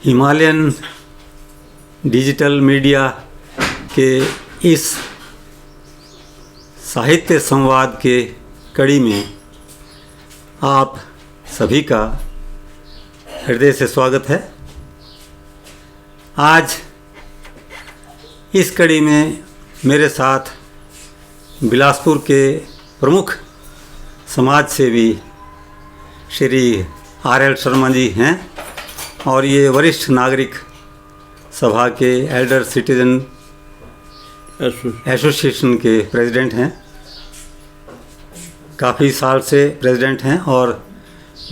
Himalayan digital media के इस साहित्य संवाद के कड़ी में आप सभी का हृदय से स्वागत है। आज इस कड़ी में मेरे साथ बिलासपुर के प्रमुख समाज सेवी श्री RL शर्मा जी हैं और ये वरिष्ठ नागरिक सभा के एल्डर सिटीजन एसोसिएशन के प्रेसिडेंट हैं। काफ़ी साल से प्रेसिडेंट हैं और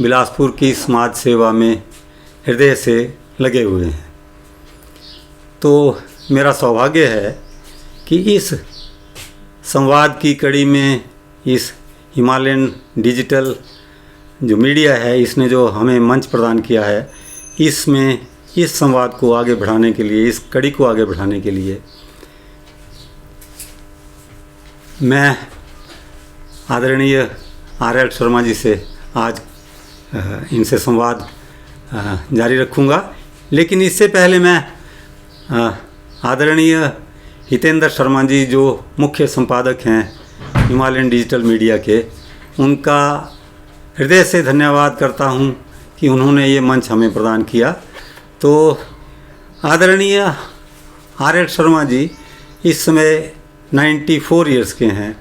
बिलासपुर की समाज सेवा में हृदय से लगे हुए हैं। तो मेरा सौभाग्य है कि इस संवाद की कड़ी में इस हिमालयन डिजिटल जो मीडिया है, इसने जो हमें मंच प्रदान किया है, इसमें इस संवाद को आगे बढ़ाने के लिए, इस कड़ी को आगे बढ़ाने के लिए मैं आदरणीय RL शर्मा जी से आज इनसे संवाद जारी रखूँगा। लेकिन इससे पहले मैं आदरणीय हितेंद्र शर्मा जी जो मुख्य संपादक हैं हिमालयन डिजिटल मीडिया के, उनका हृदय से धन्यवाद करता हूं कि उन्होंने ये मंच हमें प्रदान किया। तो आदरणीय RL शर्मा जी इस समय 94 इयर्स के हैं,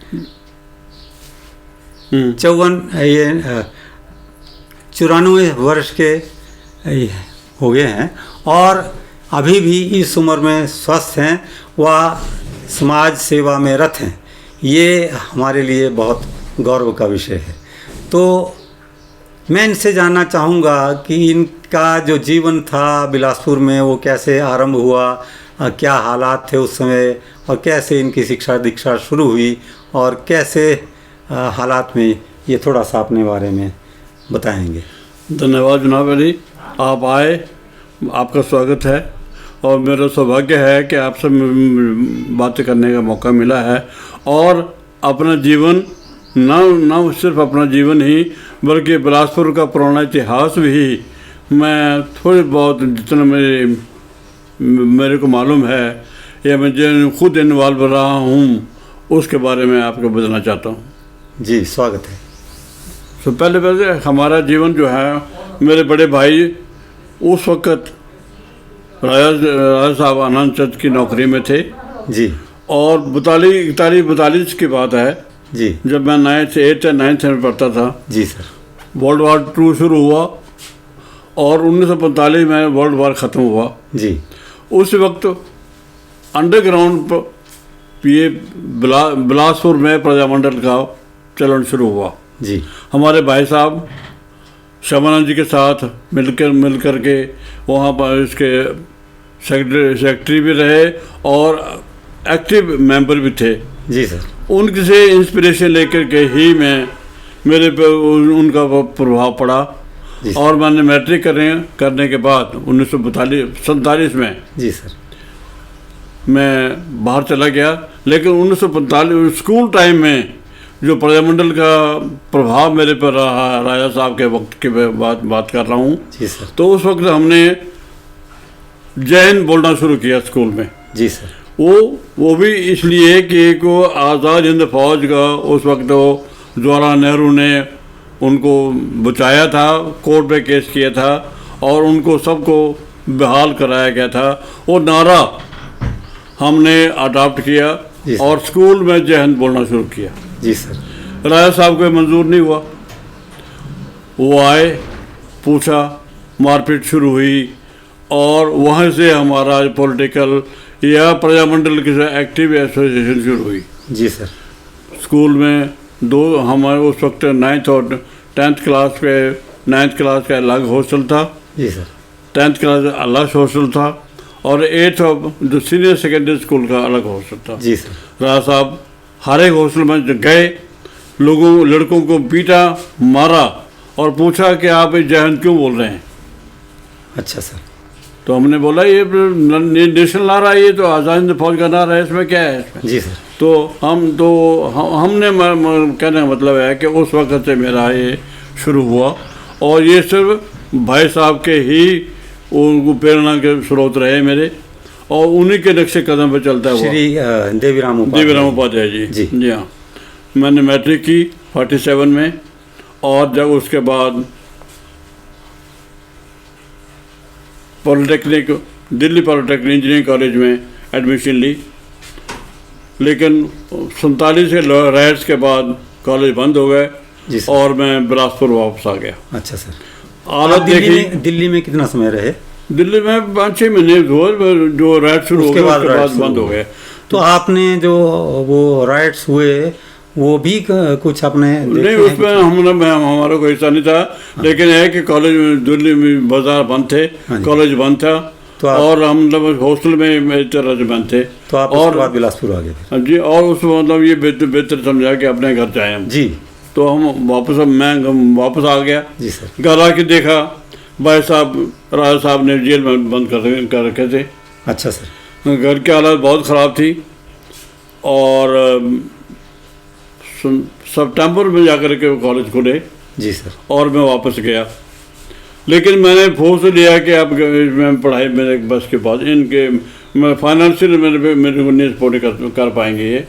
94 वर्ष के हो गए हैं और अभी भी इस उम्र में स्वस्थ हैं व समाज सेवा में रत हैं। ये हमारे लिए बहुत गौरव का विषय है। तो मैं इनसे जानना चाहूँगा कि इनका जो जीवन था बिलासपुर में वो कैसे आरंभ हुआ, क्या हालात थे उस समय और कैसे इनकी शिक्षा दीक्षा शुरू हुई और कैसे हालात में, ये थोड़ा सा अपने बारे में बताएंगे। धन्यवाद जनाब अली, आप आए, आपका स्वागत है और मेरा सौभाग्य है कि आपसे बातें करने का मौका मिला है और अपना जीवन न सिर्फ अपना जीवन ही बल्कि बिलासपुर का पुराना इतिहास भी मैं थोड़ी बहुत जितना मेरे को मालूम है या मैं जो खुद इन्वॉल्व रहा हूँ उसके बारे में आपको बताना चाहता हूँ। जी स्वागत है। तो पहले हमारा जीवन जो है, मेरे बड़े भाई उस वक़्त राजा साहब आनंद चंद की नौकरी में थे जी, और 42 की बात है जी, जब मैं 8th या 9th में पढ़ता था। जी सर। वर्ल्ड वार 2 शुरू हुआ और 1945 में वर्ल्ड वार ख़त्म हुआ जी। उस वक्त अंडरग्राउंड ये बिलासपुर में प्रजामंडल का चलन शुरू हुआ जी। हमारे भाई साहब श्यामानंद जी के साथ मिलकर के वहाँ पर इसके सेक्रेटरी भी रहे और एक्टिव मेंबर भी थे जी सर। उनके से इंस्पिरेशन लेकर के ही मेरे पे उनका प्रभाव पड़ा और मैंने मैट्रिक करने के बाद 1947 में जी सर मैं बाहर चला गया। लेकिन 1945 स्कूल टाइम में जो प्रजामंडल का प्रभाव मेरे पर रहा, राजा साहब के वक्त के बात कर रहा हूँ जी सर। तो उस वक्त हमने जय हिंद बोलना शुरू किया स्कूल में जी सर। वो भी इसलिए कि को आज़ाद हिंद फौज का उस वक्त जवाहरलाल नेहरू ने उनको बचाया था, कोर्ट में केस किया था और उनको सबको बहाल कराया गया था। वो नारा हमने अडॉप्ट किया और स्कूल में जय हिंद बोलना शुरू किया जी सर। राजा साहब को मंजूर नहीं हुआ, वो आए, पूछा, मारपीट शुरू हुई और वहाँ से हमारा पॉलिटिकल या प्रजामंडल की एक्टिव एसोसिएशन शुरू हुई जी सर। स्कूल में हमारे उस वक्त 9th और 10th क्लास पे 9th क्लास का अलग हॉस्टल था जी सर। 10th क्लास अलग हॉस्टल था और 8th और जो सीनियर सेकेंडरी स्कूल का अलग हॉस्टल था जी सर। राजा साहब हर एक हॉस्टल में गए, लड़कों को पीटा, मारा और पूछा कि आप जय हिंद क्यों बोल रहे हैं। अच्छा सर। तो हमने बोला ये नेशनल नारा, ये तो आज़ाद हिंद फौज का नारा है, इसमें क्या है इसमें? जी सर। तो हमने कहने का मतलब है कि उस वक्त से मेरा ये शुरू हुआ और ये सिर्फ भाई साहब के ही उनको प्रेरणा के स्रोत रहे मेरे, और उन्हीं के नक्शे कदम पर चलता हुआ। श्री देवीराम उपाध्याय जी। जी हाँ, मैंने मैट्रिक की 47 में, और जब उसके बाद polytechnic, Delhi polytechnic engineering college में एडमिशन ली, लेकिन 47 के राइट्स के बाद कॉलेज बंद हो गए और मैं बिलासपुर वापस आ गया। अच्छा सर, हालत देखी। दिल्ली में कितना समय रहे? दिल्ली में 5-6 महीने हुए, जो राइट शुरू हो गए उसके बाद बंद हो गए। तो आपने जो वो राइट्स हुए वो भी कुछ अपने नहीं, उसमें हमारा कोई हिस्सा नहीं था। हाँ। लेकिन है कि कॉलेज में दिल्ली में बाजार बंद थे, कॉलेज बंद था, तो और हम मतलब हॉस्टल में मेरी तरह से बंद थे। तो आप उसके बाद बिलासपुर आ गए जी, और उस मतलब ये बेहतर समझा कि अपने घर जाए हम जी। तो मैं वापस आ गया जी सर। घर आके देखा भाई साहब, राजा साहब ने जेल में बंद कर रखे थे। अच्छा सर। घर की हालत बहुत ख़राब थी, और सितंबर में जाकर के कॉलेज खुले। जी सर। और मैं वापस गया, लेकिन मैंने फोर्स लिया कि अब मैं पढ़ाई मेरे बस के पास, इनके मैं फाइनेंशियल मेरे को नहीं सपोर्ट कर पाएंगे ये,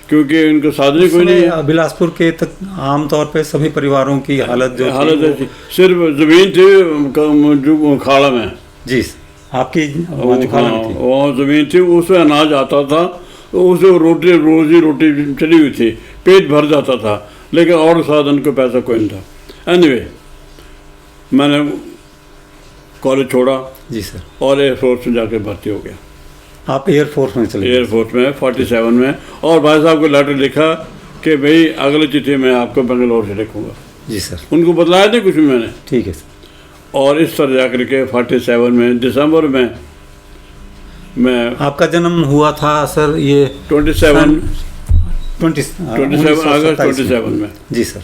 क्योंकि इनका साधन कोई नहीं है। बिलासपुर के तक आमतौर पे सभी परिवारों की हालत ऐसी, सिर्फ ज़मीन थी जो खाड़ा में। जी, आपकी वहाँ ज़मीन थी, उसमें अनाज आता था, उससे रोजी रोटी चली हुई थी, पेट भर जाता था, लेकिन और साधन को पैसा कोई नहीं था। एनीवे, मैंने कॉलेज छोड़ा। जी सर। और एयरफोर्स में जाके भर्ती हो गया। आप एयरफोर्स में चले? एयरफोर्स में 47 में, और भाई साहब को लेटर लिखा कि भाई अगले चिट्ठी में आपको बेंगलोर से लिखूँगा। जी सर। उनको बतलाया नहीं कुछ भी मैंने। ठीक है सर। और इस तरह जाकर के 47 में दिसंबर में मैं, आपका जन्म हुआ था सर ये 27 अगस्त 27 में। जी सर।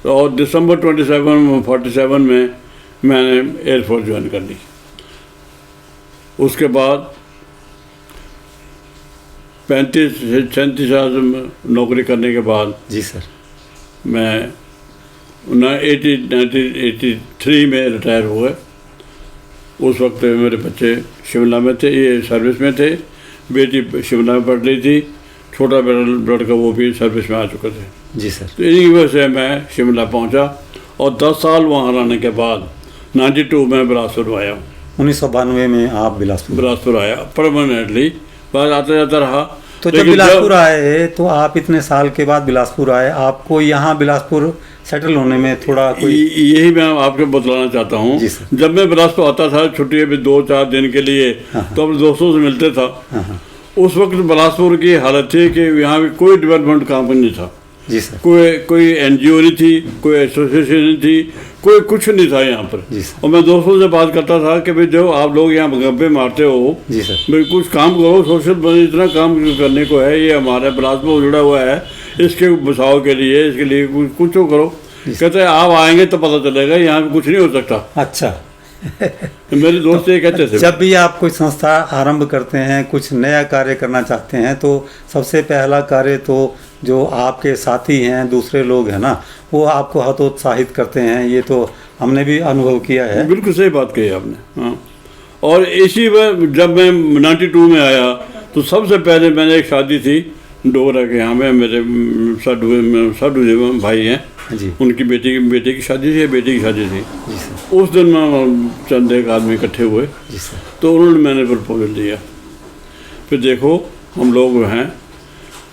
और दिसंबर 47 में मैंने एयरफोर्स ज्वाइन कर ली। उसके बाद 35 से 36 साल नौकरी करने के बाद, जी सर, मैं 1983 में रिटायर हुए। उस वक्त मेरे बच्चे शिमला में थे, ये सर्विस में थे, बेटी शिमला में पढ़ रही थी, छोटा लड़का वो भी सर्विस में आ चुके थे। जी सर। तो इन्हीं वजह से मैं शिमला पहुंचा, और 10 साल वहाँ रहने के बाद 92 में बिलासपुर आया। 1992 में आप बिलासपुर आया परमानेंटली, बस आता जाता रहा। तो जब बिलासपुर आए तो आप इतने साल के बाद बिलासपुर आए, आपको यहाँ बिलासपुर सेटल होने में थोड़ा कोई? यही मैं आपको बतलाना चाहता हूँ। जब मैं बिलासपुर आता था छुट्टी में 2-4 दिन के लिए, तो अपने दोस्तों से मिलते था। उस वक्त बिलासपुर की हालत थी कि यहाँ पे कोई डेवलपमेंट काम नहीं था। जी सर। कोई एनजीओ नहीं थी, कोई एसोसिएशन नहीं थी, कोई कुछ नहीं था यहाँ पर। और मैं दोस्तों से बात करता था कि भाई जो आप लोग यहाँ गप्पे मारते हो, जी सर, भाई कुछ काम करो, सोशल इतना काम करने को है, ये हमारा बिलासपुर जुड़ा हुआ है, इसके बचाव के लिए, इसके लिए कुछ तो करो। कहते हैं आप आएंगे तो पता चलेगा, यहाँ पे कुछ नहीं हो सकता। अच्छा। मेरे दोस्त ये कहते थे। जब भी आप कोई संस्था आरंभ करते हैं, कुछ नया कार्य करना चाहते हैं, तो सबसे पहला कार्य तो जो आपके साथी हैं, दूसरे लोग हैं ना, वो आपको हतोत्साहित करते हैं। ये तो हमने भी अनुभव किया है। बिल्कुल सही बात कही आपने। हाँ, और इसी में जब मैं 92 में आया तो सबसे पहले मैंने एक शादी थी डोगरा के यहाँ में, मेरे साधु भाई हैं जी, उनकी बेटी की शादी थी, बेटी की शादी थी। उस दिन में चंद एक आदमी इकट्ठे हुए, तो उन्होंने मैंने प्रपोजल दिया। फिर देखो हम लोग हैं,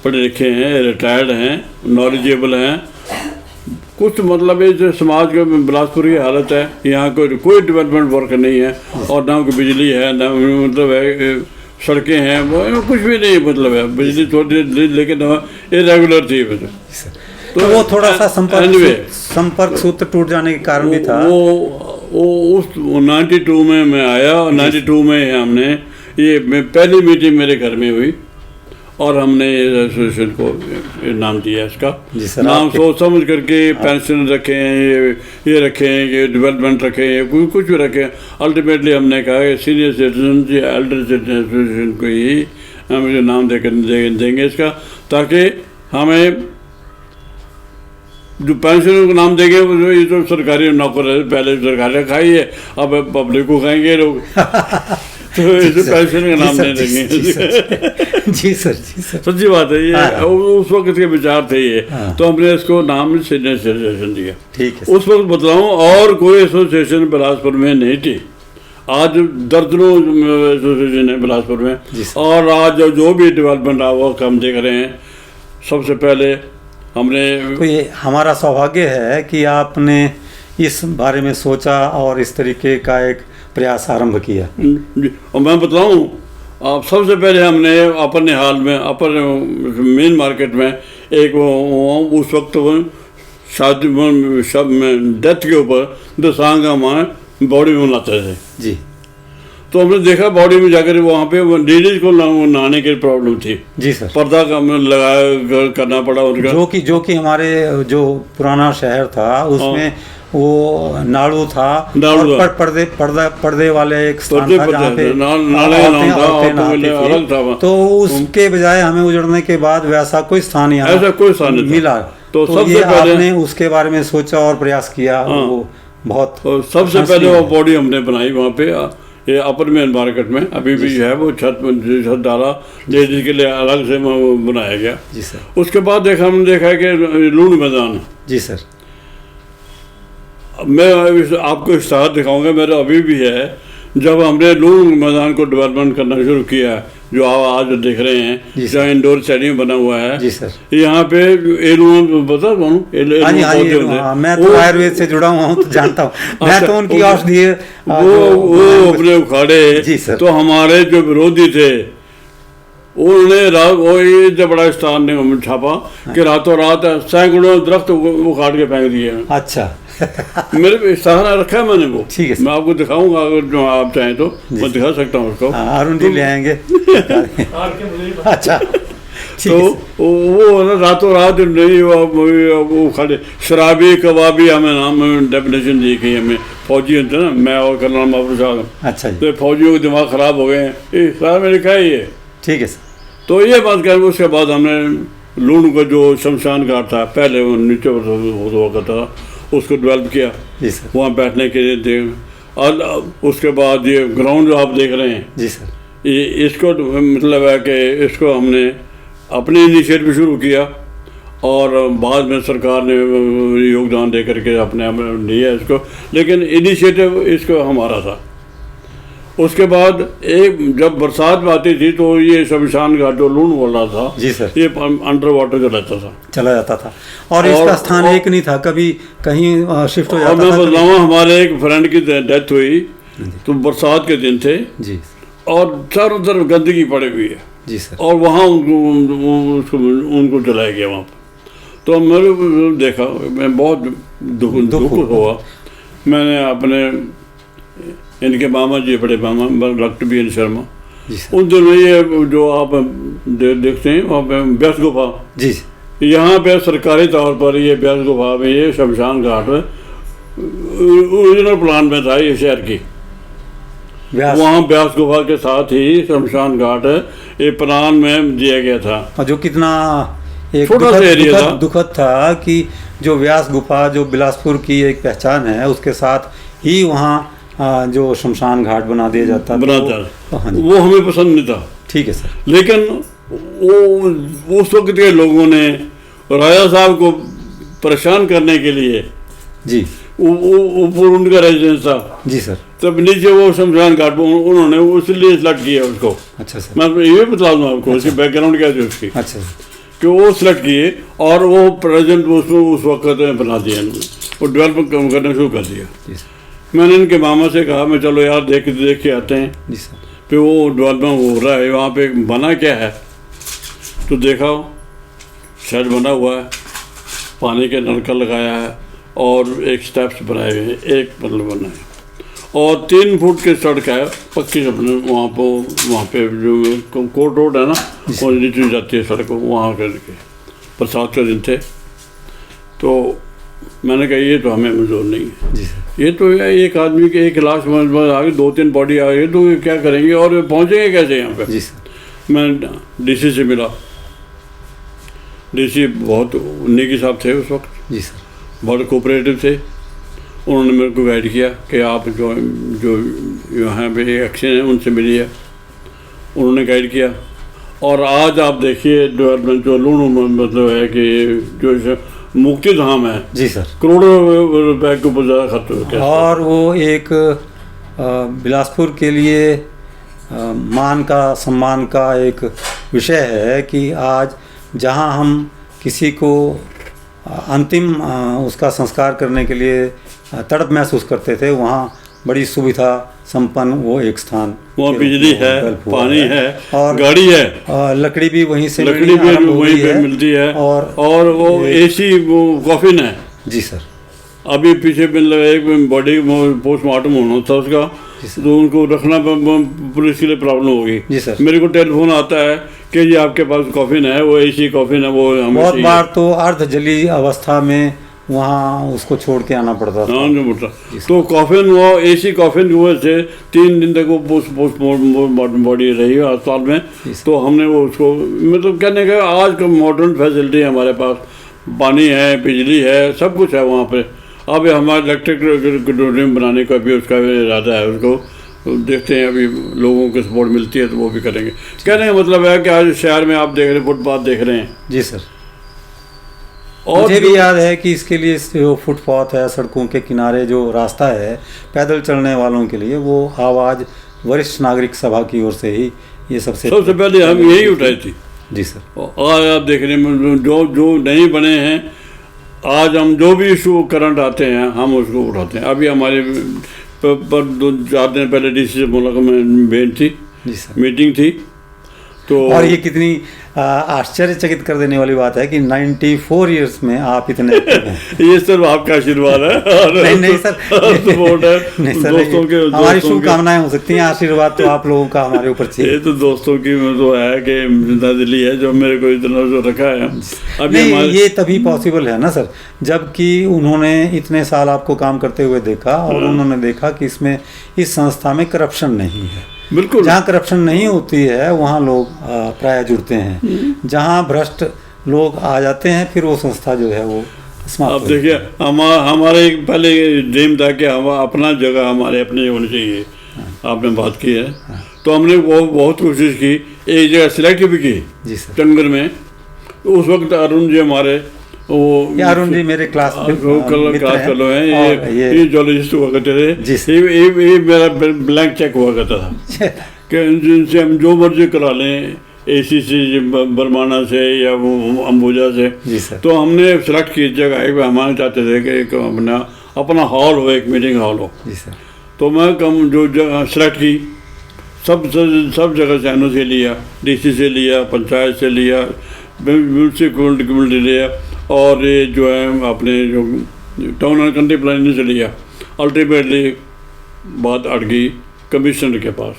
पढ़े लिखे हैं, रिटायर्ड हैं, नॉलेजेबल हैं, कुछ मतलब है जो समाज के बिलासपुर की हालत है, यहाँ कोई डेवलपमेंट वर्क नहीं है, और ना कोई बिजली है, ना मतलब है सड़कें हैं, वो कुछ भी नहीं मतलब है। बिजली थोड़ी लेकिन इरेगुलर थी। तो वो थोड़ा सा संपर्क सूत्र टूट जाने के कारण भी था। वो उस 92 में मैं आया, और 92 में हमने ये पहली मीटिंग मेरे घर में हुई, और हमने एसोसिएशन को नाम दिया। इसका नाम सोच समझ करके पेंशन रखें, ये रखें, ये डेवलपमेंट रखें, कुछ भी रखें। अल्टीमेटली हमने कहा कि सीनियर सिटीजन या एल्डर सिटीजन एसोसिएशन को ही हम नाम देंगे इसका, ताकि हमें जो पेंशन का नाम देंगे वो जो ये तो सरकारी नौकर है, पहले सरकारी खाई है, अब पब्लिक को खाएंगे लोग। तो इसे पेंशन का नाम नहीं देंगे। जी सर। सच्ची बात है ये, उस वक्त के विचार थे ये। तो हमने इसको नाम सीनियर एसोसिएशन दिया। ठीक है। उस वक्त बताऊँ और कोई एसोसिएशन बिलासपुर में नहीं थी। आज दर्जनों एसोसिएशन है बिलासपुर में, और आज जो भी डेवलपमेंट आ वो हम देख रहे हैं। सबसे पहले हमने, तो ये हमारा सौभाग्य है कि आपने इस बारे में सोचा और इस तरीके का एक प्रयास आरंभ किया। और मैं बताऊं, आप सबसे पहले हमने अपने हाल में अपर मेन मार्केट में एक उस वक्त शादी सब में डेथ के ऊपर दसांग हमारे बॉडी में बनाते थे जी। तो हमने देखा बॉडी में जाकर वहाँ पे लेडीज को नहाने की प्रॉब्लम थी जी सर। पर्दा का लगाया करना पड़ा उनका, जो कि हमारे जो पुराना शहर था उसमें वो नाड़ू था और पर्दे वाले एक स्थान था जहाँ पे औरतें नहाती थी। तो उसके बजाय हमें उजड़ने के बाद वैसा कोई स्थान यहाँ ऐसा कोई स्थान मिला। तो सबसे पहले आपने उसके बारे में सोचा और प्रयास किया। वो बहुत सबसे पहले वो बॉडी हमने बनाई वहाँ पे, ये अपर मेन मार्केट में अभी भी है वो छत डाला लेडीज के लिए अलग से बनाया गया जी सर। उसके बाद हमने देखा कि लूण मैदान जी सर। मैं आपको इश्तहार दिखाऊंगा, मेरा अभी भी है। जब हमने लूण मैदान को डेवलपमेंट करना शुरू किया, जो आप आज देख रहे हैं जहाँ इंडोर स्टेडियम बना हुआ है जी सर, यहाँ पे बता मैं तो आयुर्वेद से जुड़ा हुआ हूँ तो जानता हूँ। मैं तो उनकी औषधि वो अपने उखाड़े जी सर। तो हमारे जो विरोधी थे उन्होंने इतना बड़ा स्थान ने छापा कि रातों रात सैकड़ों दरख्त उखाड़ के फेंक दिए। अच्छा मेरे सहारा रखा है मैंने वो। ठीक है, मैं आपको दिखाऊंगा अगर जो आप चाहें तो मैं दिखा सकता हूँ उसको। अरुण जी ले आएंगे। अच्छा तो वो ना रातों रात नहीं वो खड़े शराबी कबाबी हमें नाम डेफिनेशन दी गई हमें। फौजी होते ना, मैं और कर्नल महफूज साहब। अच्छा तो फौजियों के दिमाग खराब हो गए हैं, सारा में लिखा है ये। ठीक है सर। तो ये बात कर, उसके बाद हमने लूण का जो शमशान घाट था पहले वो नीचे हुआ था उसको डेवलप किया वहाँ बैठने के लिए थे। और उसके बाद ये ग्राउंड जो आप देख रहे हैं जी सर, ये इसको मतलब है कि इसको हमने अपने इनिशिएटिव शुरू किया और बाद में सरकार ने योगदान दे करके अपने लिया इसको, लेकिन इनिशिएटिव इसको हमारा था। उसके बाद एक जब बरसात में आती थी तो ये शमशान घाट जो लूण वाला था जी सर, ये अंडर वाटर चला जाता था और इसका स्थान एक नहीं था, कभी कहीं शिफ्ट हो जाता था। मैं बताऊँ, हमारे एक फ्रेंड की डेथ हुई तो बरसात के दिन थे जी, और चारों तरफ गंदगी पड़ी हुई है जी सर, और वहाँ उनको जलाया गया वहाँ पर। तो मेरे को देखा, मैं बहुत दुख हुआ। मैंने अपने इनके मामा जी, बड़े मामा डॉक्टर बी एन शर्मा, उन दिनों ये जो आप देखते हैं वहाँ पे ब्यास गुफा जी, यहाँ पे सरकारी तौर पर ये ब्यास गुफा में ये शमशान घाट ओरिजिनल प्लान में था ये शहर की। वहाँ ब्यास गुफा के साथ ही शमशान घाट ये प्लान में दिया गया था। और जो कितना एक छोटा सा एरिया था, दुखद था कि जो व्यास गुफा जो बिलासपुर की एक पहचान है उसके साथ ही वहाँ जो शमशान घाट बना दिया जाता वो हमें पसंद नहीं था। ठीक है सर, लेकिन वो उस वक्त के लोगों ने राजा साहब को परेशान करने के लिए जी, ऊपर उनका रेजिडेंस था जी सर, तब नीचे वो शमशान घाट उन्होंने उसलिए सिलेक्ट किया उसको। अच्छा सर, मैं ये बता दूँ आपको उसकी बैकग्राउंड क्या थी उसकी। अच्छा, कि वो सिलेक्ट किए और वो प्रेजेंट उसको उस वक्त बना दिया, वो डेवलप करना शुरू कर दिया। मैंने इनके मामा से कहा मैं चलो यार देख के आते हैं जी सर, फिर वो डेवलपमेंट हो रहा है वहाँ पे बना क्या है। तो देखा शेड बना हुआ है, पानी के नलका लगाया है और एक स्टेप्स बनाए हुए हैं, एक मतलब बना है और 3 फुट की सड़क है पक्की अपने वहाँ पे जो कोर्ट रोड है ना वो नीचे जाती है सड़क वहाँ करके। बरसात के दिन थे तो मैंने कहा ये तो हमें मंजूर नहीं है जी सर, ये तो एक आदमी के एक लाश आगे 2-3 बॉडी आ गई तो क्या करेंगे और पहुँचेंगे कैसे यहाँ पे। जी सर, मैं डीसी से मिला, डीसी बहुत नेकी साहब थे उस वक्त जी सर, बहुत कोऑपरेटिव थे। उन्होंने मेरे को गाइड किया कि आप जो जो यहाँ पे एक्शन है उनसे मिलिए, उन्होंने गाइड किया। और आज आप देखिए डेवलपमेंट जो लूणू मतलब है कि जो मुक्ति धाम है, जी सर, करोड़ों रुपए के ऊपर ज़्यादा खर्च हो गया। और वो एक बिलासपुर के लिए मान का सम्मान का एक विषय है कि आज जहां हम किसी को अंतिम उसका संस्कार करने के लिए तड़प महसूस करते थे, वहाँ बड़ी सुविधा संपन्न वो एक स्थान, वहाँ बिजली है, पानी है और गाड़ी है, लकड़ी भी वहीं से लकड़ी भी वहीं पे मिलती है, और वो एसी वो कॉफिन है। जी सर, अभी पीछे मतलब एक बॉडी पोस्टमार्टम होना था उसका, तो उनको रखना पुलिस के लिए प्रॉब्लम होगी। जी सर, मेरे को टेलीफोन आता है कि जी आपके पास कॉफिन है, वो एसी कॉफिन है, वो हमें बहुत बार तो अर्ध जली अवस्था में वहाँ उसको छोड़ के आना पड़ता था। हाँ जो पड़ता, तो कॉफिन वो एसी कॉफिन की वजह से 3 दिन तक वो पोस्ट बॉडी रही है अस्पताल में। तो हमने वो उसको मतलब कहने का आज का मॉडर्न फैसिलिटी है हमारे पास, पानी है, बिजली है, सब कुछ है वहाँ पे। अब हमारे इलेक्ट्रिक ड्रीम बनाने का भी उसका इरादा है, उसको देखते हैं अभी लोगों को सपोर्ट मिलती है तो वो भी करेंगे। कहने का मतलब है कि आज शहर में आप देख रहे हैं फुटपाथ देख रहे हैं। जी सर, और मुझे भी याद है कि इसके लिए जो फुटपाथ है, सड़कों के किनारे जो रास्ता है पैदल चलने वालों के लिए, वो आवाज़ वरिष्ठ नागरिक सभा की ओर से ही ये सबसे पहले हम यही उठाई थी। जी सर, आज आप देख रहे हैं जो नहीं बने हैं, आज हम जो भी इशू करंट आते हैं हम उसको उठाते हैं। अभी हमारे पर 2-4 दिन पहले डीसी से मुलाकात में भेंट थी, मीटिंग थी। तो और ये कितनी आश्चर्यचकित कर देने वाली बात है कि 94 इयर्स में आप इतने ये सिर्फ आपका आशीर्वाद है। नहीं सर, नहीं सर, दोस्तों के हमारी शुभकामनाएं हो सकती हैं, आशीर्वाद तो आप लोगों का हमारे ऊपर चाहिए। ये तो दोस्तों की तो है कि जिंदा दिली है जो मेरे को इतना जो रखा है। अभी ये तभी पॉसिबल है ना सर, जबकि उन्होंने इतने साल आपको काम करते हुए देखा और उन्होंने देखा कि इसमें इस संस्था में करप्शन नहीं है। बिल्कुल, जहाँ करप्शन नहीं होती है वहाँ लोग प्राय जुड़ते हैं, जहाँ भ्रष्ट लोग आ जाते हैं फिर वो संस्था जो है वो समाप्त। अब देखिए हमारे एक पहले ड्रीम था कि हम अपना जगह हमारे अपने होनी चाहिए। आपने बात की है तो हमने वो बहुत कोशिश की, एक जगह सिलेक्ट भी की जी सर, चंगर में। तो उस वक्त अरुण जी हमारे वो अरुण जी मेरे क्लास फेलो हैं, ये जूलॉजिस्ट हुआ करते थे। ये मेरा ब्लैंक चेक हुआ करता था कि जिनसे हम जो मर्जी करा लें, एसी से, बरमाना से या वो अंबुजा से। तो हमने सेलेक्ट की जगह हमारे चाहते थे कि अपना हॉल हो, एक मीटिंग हॉल हो। तो मैं कम जो जगह सेलेक्ट की सब जगह से एनओ से लिया, डीसी से लिया, पंचायत से लिया, म्यूनसिपल लिया और ये जो है अपने जो टाउन एंड कंट्री प्लानिंग से लिया। अल्टीमेटली बात अड़ गई कमिश्नर के पास।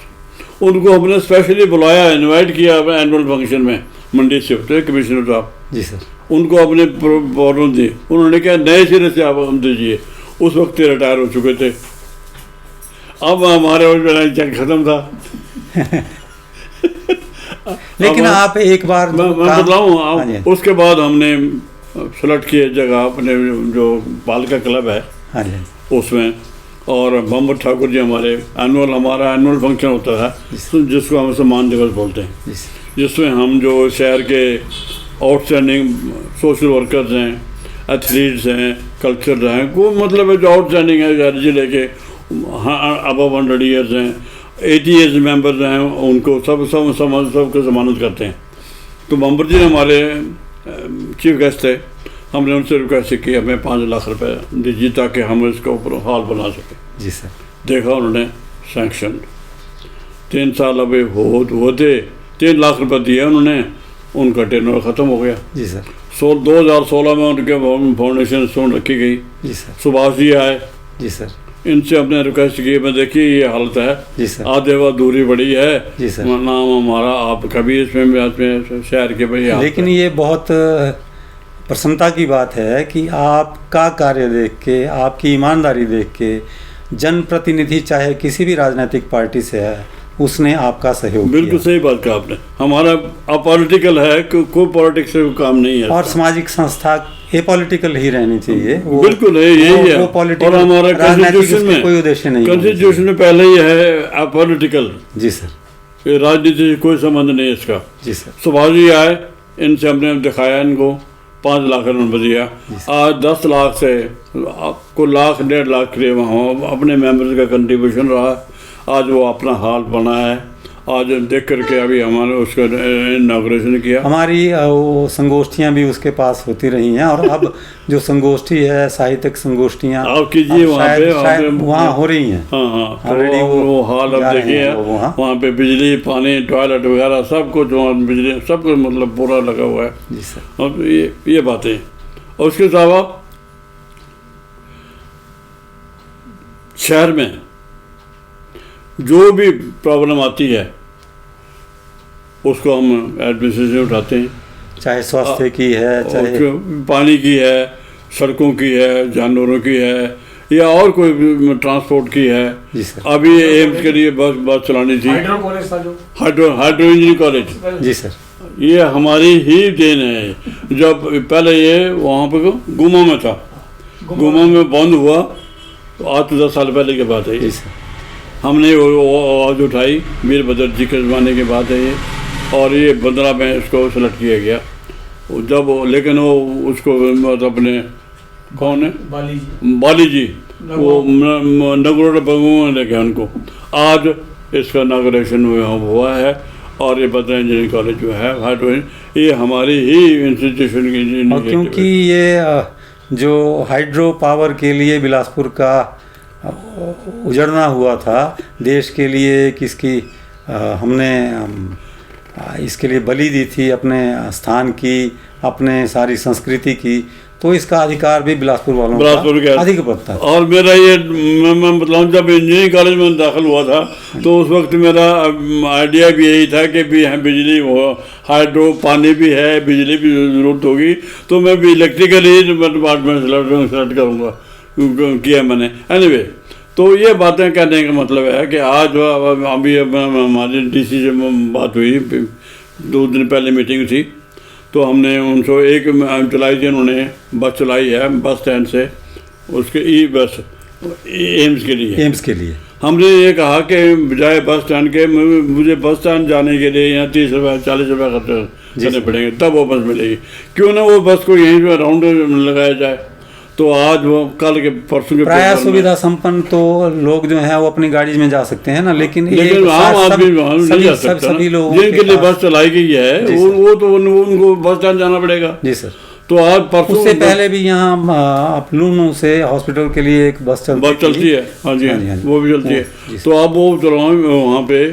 उनको हमने स्पेशली बुलाया, इनवाइट किया एनुअल फंक्शन में, मंडी से होते कमिश्नर साहब। जी सर, उनको अपने प्रॉब्लम दी, उन्होंने कहा नए सिरे से आप हम दीजिए। उस वक्त रिटायर हो चुके थे, अब हमारे चेक खत्म था। लेकिन आप एक बार मैं बताऊँ, उसके बाद हमने सेलेक्ट किए जगह अपने जो पालिका क्लब है उसमें, और मोहम्मद ठाकुर जी हमारे हमारा एनुअल फंक्शन होता है जिसको हम सम्मान दिवस बोलते हैं, जिसमें हम जो शहर के आउटस्टैंडिंग सोशल वर्कर्स हैं, एथलीट्स हैं, कल्चर हैं, को मतलब जो आउटस्टैंडिंग है शहर जिले के अबव 100 ईयर्स हैं, 80 ईयर्स मेंबर्स हैं, उनको सबको जमानत करते हैं। तो मोहम्मद जी हमारे चीफ गेस्ट थे, हमने उनसे रिक्वेस्ट की हमें 5 लाख रुपए दीजिए ताकि हम इसके ऊपर हॉल बना सकें। जी सर, देखा उन्होंने सैंक्शन, 3 साल अभी होते 3 लाख रुपए दिए उन्होंने, उनका टेनर ख़त्म हो गया। जी सर, 2016 में उनके फाउंडेशन स्टोन रखी गई। जी सर, सुभाष जी आए। जी सर, इनसे हमने रिक्वेस्ट की, मैं देखिए ये हालत है। जी सर, आधे वह दूरी बड़ी है। जी सर, नाम हमारा आप कभी इसमें शहर के भाई। लेकिन ये बहुत प्रसन्नता की बात है कि आपका कार्य देख के, आपकी ईमानदारी देख के, जनप्रतिनिधि चाहे किसी भी राजनीतिक पार्टी से है, उसने आपका सहयोग किया। बिल्कुल सही बात कहा आपने। हमारा अपॉलिटिकल है, कोई पॉलिटिक्स से काम नहीं है। और सामाजिक संस्था एपॉलिटिकल ही रहनी चाहिए। बिल्कुल है, यही है। वो political, और हमारा राजनीतिक कॉन्स्टिट्यूशन उसमें में कोई उद्देश्य नहीं है। कॉन्स्टिट्यूशन में पहले ही है अपॉलिटिकल, जी सर, राजनीति से कोई संबंध नहीं है इसका। जी सर, सुभाष जी आए, इनसे हमने दिखाया, इनको 5 लाख इन्होंने दिया। आज 10 लाख से आपको लाख 1.5 लाख करीब अपने मेंबर्स का कंट्रीब्यूशन रहा। आज वो अपना हाल बना है। आज देख करके अभी हमारे उसका इनाग्रेशन किया। हमारी वो संगोष्ठियां भी उसके पास होती रही हैं, और अब जो संगोष्ठी है, साहित्यिक संगोष्ठियां आप कीजिए अब वहाँ पे, शायद वहाँ हो रही हैं। हाँ हाँ, Already वो हाल जा अब रहे देखिए हैं लोग वहाँ। वहाँ पे बिजली, पानी, टॉयलेट वगैरह सब कुछ, वहाँ बिजली सब कुछ मतलब पूरा लगा हुआ है। जी सर, अब ये बातें। और उसके अलावा शहर में जो भी प्रॉब्लम आती है उसको हम एडमिनिस्ट्रेशन उठाते हैं। चाहे स्वास्थ्य की है, चाहे और पानी की है, सड़कों की है, जानवरों की है, या और कोई भी ट्रांसपोर्ट की है। जी सर, अभी एम्स के लिए बस चलानी थी, हाइड्रो कॉलेज था जो, हाइड्रो इंजीनियरिंग कॉलेज। जी सर, ये हमारी ही देन है। जब पहले ये वहाँ पे गुमा में था, गुमा में बंद हुआ, तो आज तो 10 साल पहले की बात है जी ये। सर, हमने वो आवाज़ उठाई, वीरभद्र जी के ज़माने की बात है ये, और ये 15 में इसको सेलेक्ट किया गया। जब लेकिन वो उसको मतलब अपने कौन है, बाली जी, वो नगरोटा भगवान ने लेके उनको आज इसका इनाग्रेशन हुआ है। और ये भद्रा इंजीनियरिंग कॉलेज जो है हाइड्रो, ये हमारी ही इंस्टीट्यूशन की। और क्योंकि ये जो हाइड्रो पावर के लिए बिलासपुर का उजड़ना हुआ था, देश के लिए किसकी हमने इसके लिए बलि दी थी, अपने स्थान की, अपने सारी संस्कृति की, तो इसका अधिकार भी बिलासपुर वालों का अधिक पड़ता है। और मेरा ये मैं बताऊँ, जब इंजीनियरिंग कॉलेज में दाखिल हुआ था तो उस वक्त मेरा आइडिया भी यही था कि भी यहाँ बिजली हो, हाइड्रो, पानी भी है, बिजली भी ज़रूरत होगी, तो मैं भी इलेक्ट्रिकल ही डिपार्टमेंट सेलेक्ट करूँगा, किया मैंने। एनीवे, तो ये बातें कहने का मतलब है कि आज अभी हमारी डीसी से बात हुई, 2 दिन पहले मीटिंग थी, तो हमने उनसे एक चलाई थी, उन्होंने बस चलाई है बस स्टैंड से उसके ई बस एम्स के लिए। एम्स के लिए हमने ये कहा कि बजाय बस स्टैंड के मुझे बस स्टैंड जाने के लिए यहाँ 30 रुपये 40 रुपये खर्च करने पड़ेंगे, तब वो बस मिलेगी। क्यों ना वो बस को यहीं पर राउंड लगाया जाए। तो आज वो कल के परसों के प्राय सुविधा संपन्न तो लोग जो हैं वो अपनी गाड़ी में जा सकते हैं ना, लेकिन आम आदमी नहीं जा सकता। सभी लोगों जिनके लिए बस चलाई गई है वो तो उनको बस स्टैंड जाना पड़ेगा। जी सर, तो आज परसों उससे पहले भी यहाँ लूनू से हॉस्पिटल के लिए एक बस चलती है। हाँ जी, वो भी चलती है। तो अब वो चलाओ वहाँ पे